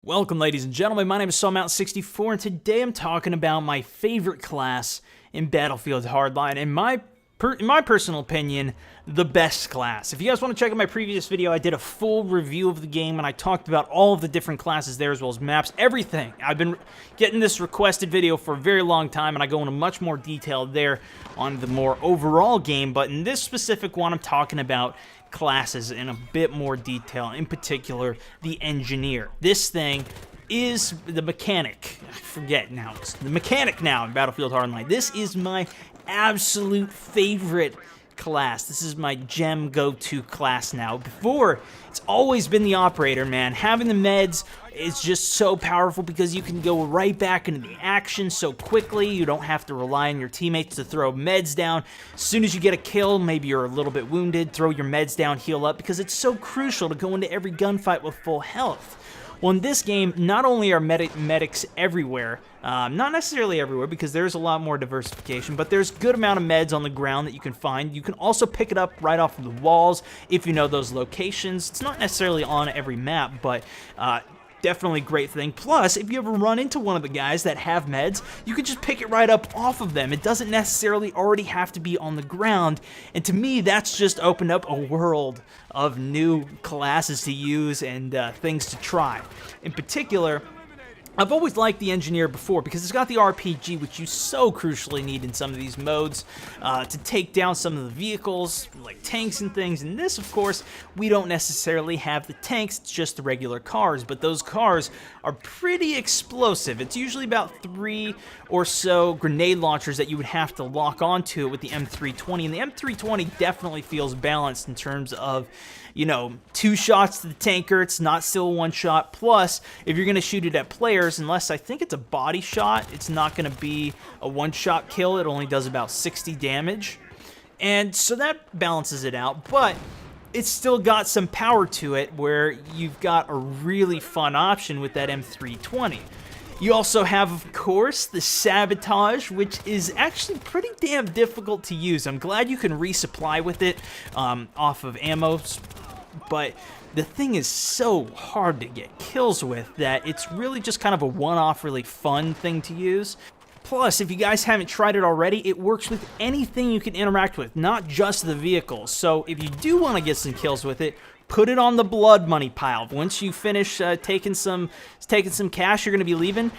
Welcome, ladies and gentlemen. My name is SawMountain64, and today I'm talking about my favorite class in Battlefield Hardline. In my personal opinion, the best class. If you guys want to check out my previous video, I did a full review of the game, and I talked about all of the different classes there, as well as maps, everything. I've been getting this requested video for a very long time, and I go into much more detail there on the more overall game, but in this specific one, I'm talking about classes in a bit more detail, in particular the engineer. This thing is the mechanic. I forget now. It's the mechanic now in Battlefield Hardline. This is my absolute favorite class. This is my gem go-to class now. Before, it's always been the operator, man. Having the meds is just so powerful because you can go right back into the action so quickly. You don't have to rely on your teammates to throw meds down. As soon as you get a kill, maybe you're a little bit wounded, throw your meds down, heal up, because it's so crucial to go into every gunfight with full health. Well, in this game, not only are medics everywhere, not necessarily everywhere because there's a lot more diversification, but there's a good amount of meds on the ground that you can find. You can also pick it up right off of the walls if you know those locations. It's not necessarily on every map, but definitely great thing. Plus, if you ever run into one of the guys that have meds, you can just pick it right up off of them. It doesn't necessarily already have to be on the ground, and to me, that's just opened up a world of new classes to use and things to try. In particular, I've always liked the engineer before because it's got the RPG, which you so crucially need in some of these modes to take down some of the vehicles, like tanks and things. And this, of course, we don't necessarily have the tanks, it's just the regular cars, but those cars are pretty explosive. It's usually about 3 or so grenade launchers that you would have to lock onto it with the M320, and the M320 definitely feels balanced in terms of, you know, 2 shots to the tanker, it's not still 1 shot, plus, if you're going to shoot it at players, unless I think it's a body shot, it's not going to be a 1-shot kill, it only does about 60 damage, and so that balances it out, but it's still got some power to it where you've got a really fun option with that M320. You also have, of course, the sabotage, which is actually pretty damn difficult to use. I'm glad you can resupply with it off of ammo, but the thing is so hard to get kills with that it's really just kind of a one-off, really fun thing to use. Plus, if you guys haven't tried it already, it works with anything you can interact with, not just the vehicles. So if you do want to get some kills with it, put it on the blood money pile. Once you finish taking some cash you're going to be leaving,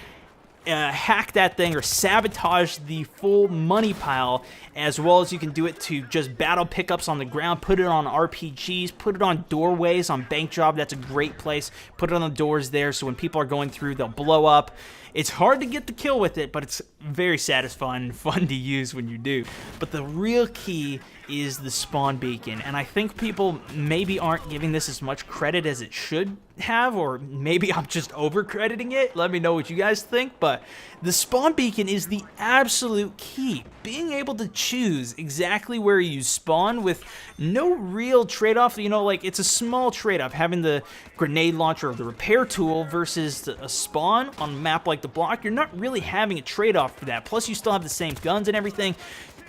hack that thing or sabotage the full money pile, as well as you can do it to just battle pickups on the ground, put it on RPGs, put it on doorways on bank job. That's a great place. Put it on the doors there so when people are going through, they'll blow up. It's hard to get the kill with it, but it's very satisfying and fun to use when you do. But the real key is the spawn beacon, and I think people maybe aren't giving this as much credit as it should have, or maybe I'm just over-crediting it. Let me know what you guys think, but the spawn beacon is the absolute key. Being able to choose exactly where you spawn with no real trade-off, you know, like it's a small trade-off having the grenade launcher or the repair tool versus a spawn on a map like the block. You're not really having a trade-off for that. Plus, you still have the same guns and everything.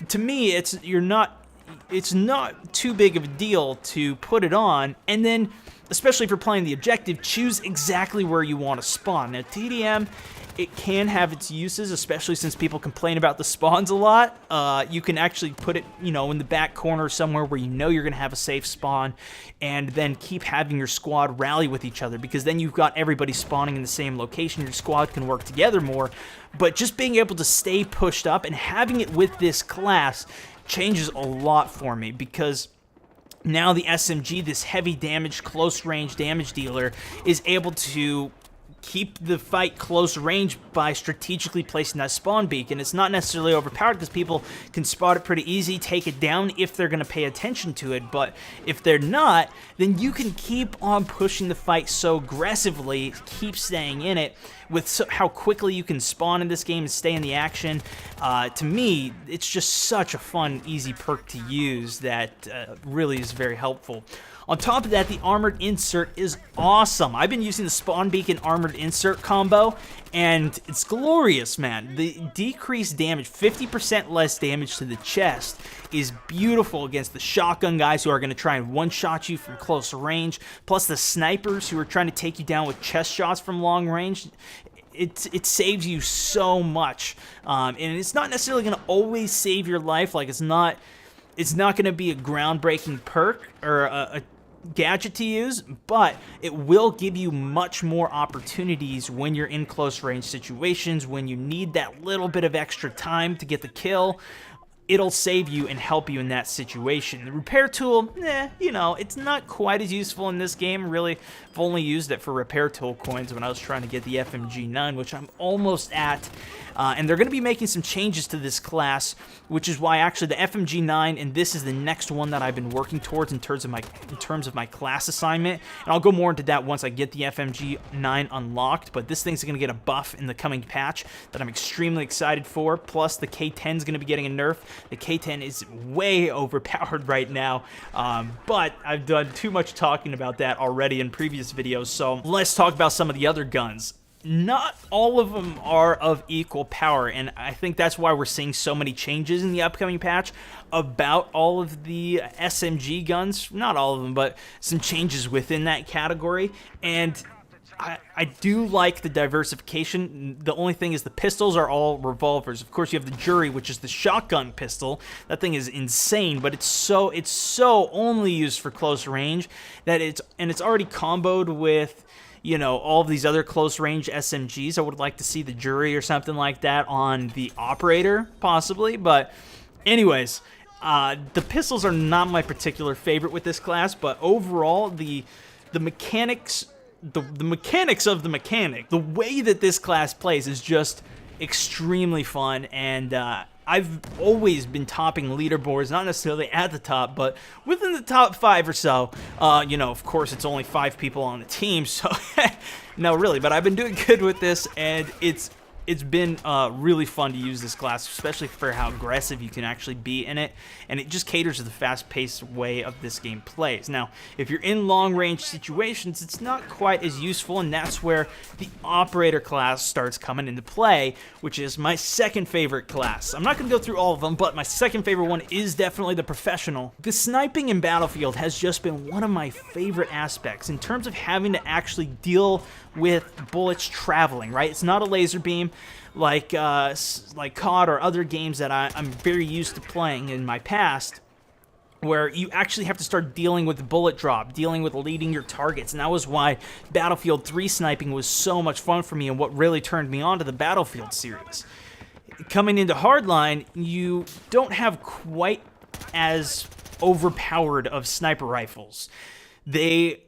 To me, it's not too big of a deal to put it on, and then, especially if you're playing the objective, choose exactly where you want to spawn. Now, TDM, it can have its uses, especially since people complain about the spawns a lot. You can actually put it, you know, in the back corner somewhere where you know you're going to have a safe spawn, and then keep having your squad rally with each other, because then you've got everybody spawning in the same location. Your squad can work together more, but just being able to stay pushed up and having it with this class changes a lot for me, because now the SMG, this heavy damage, close range damage dealer, is able to keep the fight close range by strategically placing that spawn beacon. It's not necessarily overpowered because people can spot it pretty easy, take it down if they're going to pay attention to it, but if they're not, then you can keep on pushing the fight so aggressively, keep staying in it, with how quickly you can spawn in this game and stay in the action. To me, it's just such a fun, easy perk to use that really is very helpful. On top of that, the armored insert is awesome. I've been using the spawn beacon armored insert combo, and it's glorious, man. The decreased damage, 50% less damage to the chest, is beautiful against the shotgun guys who are going to try and one-shot you from close range, plus the snipers who are trying to take you down with chest shots from long range. It saves you so much, and it's not necessarily going to always save your life. Like, it's not going to be a groundbreaking perk or a gadget to use, but it will give you much more opportunities when you're in close range situations, when you need that little bit of extra time to get the kill. It'll save you and help you in that situation. The repair tool, you know, it's not quite as useful in this game. Really, I've only used it for repair tool coins when I was trying to get the FMG9, which I'm almost at. And they're going to be making some changes to this class, which is why actually the FMG9, and this is the next one that I've been working towards in terms of my class assignment. And I'll go more into that once I get the FMG9 unlocked. But this thing's going to get a buff in the coming patch that I'm extremely excited for. Plus, the K10 is going to be getting a nerf. The K10 is way overpowered right now, but I've done too much talking about that already in previous videos, so let's talk about some of the other guns. Not all of them are of equal power, and I think that's why we're seeing so many changes in the upcoming patch about all of the SMG guns. Not all of them, but some changes within that category, and I do like the diversification. The only thing is the pistols are all revolvers. Of course, you have the Jury, which is the shotgun pistol. That thing is insane, but it's so only used for close range that it's already comboed with, you know, all of these other close range SMGs. I would like to see the Jury or something like that on the Operator, possibly. But anyways, the pistols are not my particular favorite with this class, but overall, the mechanics... The mechanics of the mechanic, the way that this class plays is just extremely fun, and I've always been topping leaderboards, not necessarily at the top, but within the top 5 or so. You know, of course, it's only 5 people on the team, so no, really, but I've been doing good with this, and it's been really fun to use this class, especially for how aggressive you can actually be in it, and it just caters to the fast-paced way of this game plays. Now, if you're in long-range situations, it's not quite as useful, and that's where the Operator class starts coming into play, which is my second favorite class. I'm not going to go through all of them, but my second favorite one is definitely the Professional. The sniping in Battlefield has just been one of my favorite aspects in terms of having to actually deal with bullets traveling, right? It's not a laser beam like COD or other games that I'm very used to playing in my past, where you actually have to start dealing with the bullet drop, dealing with leading your targets, and that was why Battlefield 3 sniping was so much fun for me and what really turned me on to the Battlefield series. Coming into Hardline, you don't have quite as overpowered of sniper rifles. The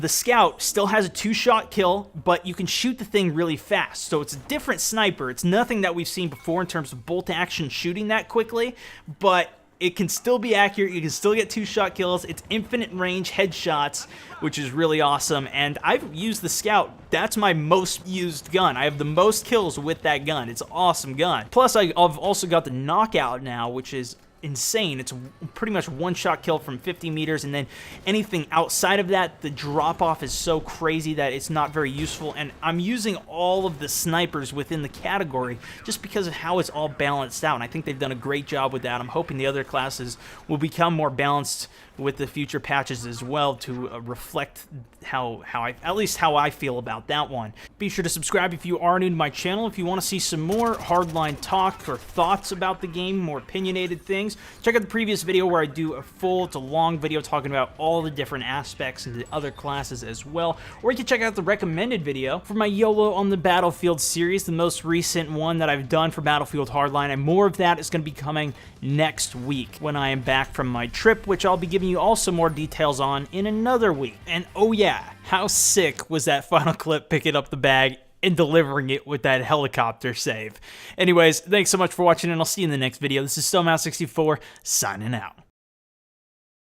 Scout still has a 2-shot kill, but you can shoot the thing really fast. So it's a different sniper. It's nothing that we've seen before in terms of bolt action shooting that quickly, but it can still be accurate. You can still get 2-shot kills. It's infinite range headshots, which is really awesome. And I've used the Scout. That's my most used gun. I have the most kills with that gun. It's an awesome gun. Plus, I've also got the Knockout now, which is insane. It's pretty much 1-shot kill from 50 meters, and then anything outside of that, the drop-off is so crazy that it's not very useful, and I'm using all of the snipers within the category just because of how it's all balanced out, and I think they've done a great job with that. I'm hoping the other classes will become more balanced with the future patches as well to reflect at least how I feel about that one. Be sure to subscribe if you are new to my channel. If you want to see some more Hardline talk or thoughts about the game, more opinionated things, check out the previous video where I do a full to long video talking about all the different aspects and the other classes as well. Or you can check out the recommended video for my YOLO on the Battlefield series, the most recent one that I've done for Battlefield Hardline, and more of that is going to be coming next week when I am back from my trip, which I'll be giving you also more details on in another week. And oh yeah, how sick was that final clip picking up the bag and delivering it with that helicopter save. Anyways, thanks so much for watching, and I'll see you in the next video. This is StoneMouse64 signing out.